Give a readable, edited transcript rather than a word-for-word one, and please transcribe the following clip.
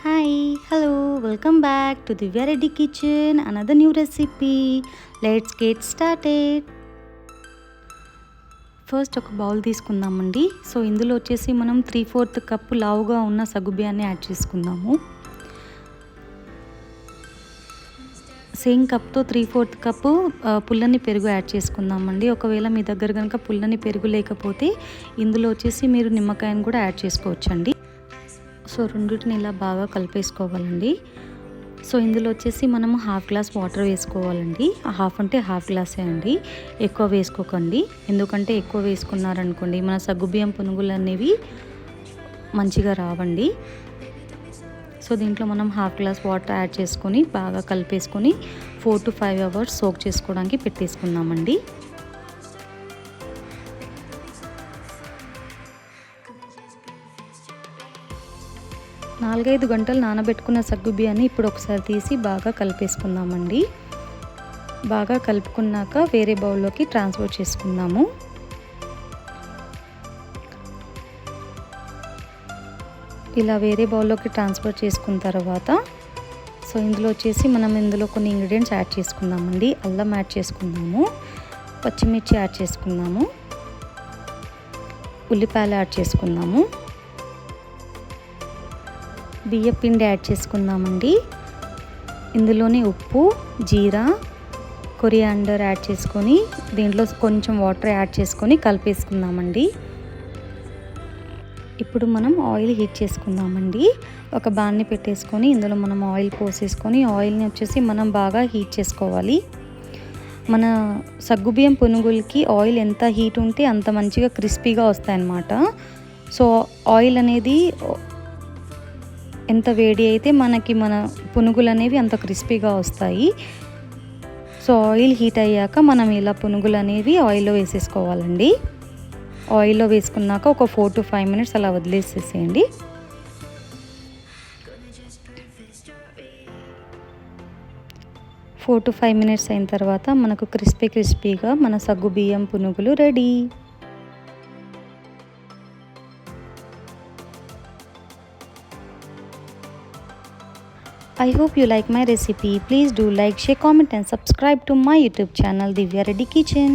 Hi, hello, welcome back to the Divya Reddy Kitchen. Another new recipe. Let's get started. First ఒక bowl తీసుకుందామండి. So ఇందులో వచ్చేసి మనం 3/4 cup లావుగా ఉన్న సగ్గుబియ్యాన్ని యాడ్ చేసుకుందాము. సేమ్ కప్తో 3/4 కప్పు పుల్లని పెరుగు యాడ్ చేసుకుందామండి. ఒకవేళ మీ దగ్గర కనుక పుల్లని పెరుగు లేకపోతే ఇందులో వచ్చేసి మీరు నిమ్మకాయను కూడా యాడ్ చేసుకోవచ్చండి. సో రెండింటిని ఇలా బాగా కలిపేసుకోవాలండి. సో ఇందులో వచ్చేసి మనము 1/2 గ్లాస్ వాటర్ వేసుకోవాలండి. హాఫ్ అంటే 1/2 గ్లాసే అండి, ఎక్కువ వేసుకోకండి. ఎందుకంటే ఎక్కువ వేసుకున్నారనుకోండి మన సగ్గుబియ్యం పునుగులు అనేవి మంచిగా రావండి. సో దీంట్లో మనం 1/2 గ్లాస్ వాటర్ యాడ్ చేసుకొని బాగా కలిపేసుకొని 4 to 5 అవర్స్ సోక్ చేసుకోవడానికి పెట్టేసుకుందామండి. 4-5 గంటలు నానబెట్టుకున్న సగ్గుబియ్యాన్ని ఇప్పుడు ఒకసారి తీసి బాగా కలిపేసుకుందామండి. బాగా కలుపుకున్నాక వేరే బౌల్లోకి ట్రాన్స్ఫర్ చేసుకుందాము. ఇలా వేరే బౌల్లోకి ట్రాన్స్ఫర్ చేసుకున్న తర్వాత సో ఇందులో వచ్చేసి మనం ఇందులో కొన్ని ఇంగ్రీడియంట్స్ యాడ్ చేసుకుందామండి. అల్లం యాడ్ చేసుకుందాము, పచ్చిమిర్చి యాడ్ చేసుకుందాము, ఉల్లిపాయలు యాడ్ చేసుకుందాము, బియ్య పిండి యాడ్ చేసుకుందామండి. ఇందులోనే ఉప్పు, జీరా, కొరియాండర్ యాడ్ చేసుకొని దీంట్లో కొంచెం వాటర్ యాడ్ చేసుకొని కలిపేసుకుందామండి. ఇప్పుడు మనం ఆయిల్ హీట్ చేసుకుందామండి. ఒక బాణని పెట్టేసుకొని ఇందులో మనం ఆయిల్ పోసేసుకొని ఆయిల్ని వచ్చేసి మనం బాగా హీట్ చేసుకోవాలి. మన సగ్గుబియ్యం పునుగులకి ఆయిల్ ఎంత హీట్ ఉంటే అంత మంచిగా క్రిస్పీగా వస్తాయన్నమాట. సో ఆయిల్ అనేది ఎంత వేడి అయితే మనకి మన పునుగులు అనేవి అంత క్రిస్పీగా వస్తాయి. సో ఆయిల్ హీట్ అయ్యాక మనం ఇలా పునుగులు అనేవి ఆయిల్లో వేసేసుకోవాలండి. ఆయిల్లో వేసుకున్నాక ఒక 4 to 5 మినిట్స్ అలా వదిలేసేసేయండి. ఫోర్ టు 5 మినిట్స్ అయిన తర్వాత మనకు క్రిస్పీగా మన సగ్గుబియ్యం పునుగులు ready. I hope you like my recipe. Please do like, share, comment and subscribe to my YouTube channel Divya Reddy Kitchen.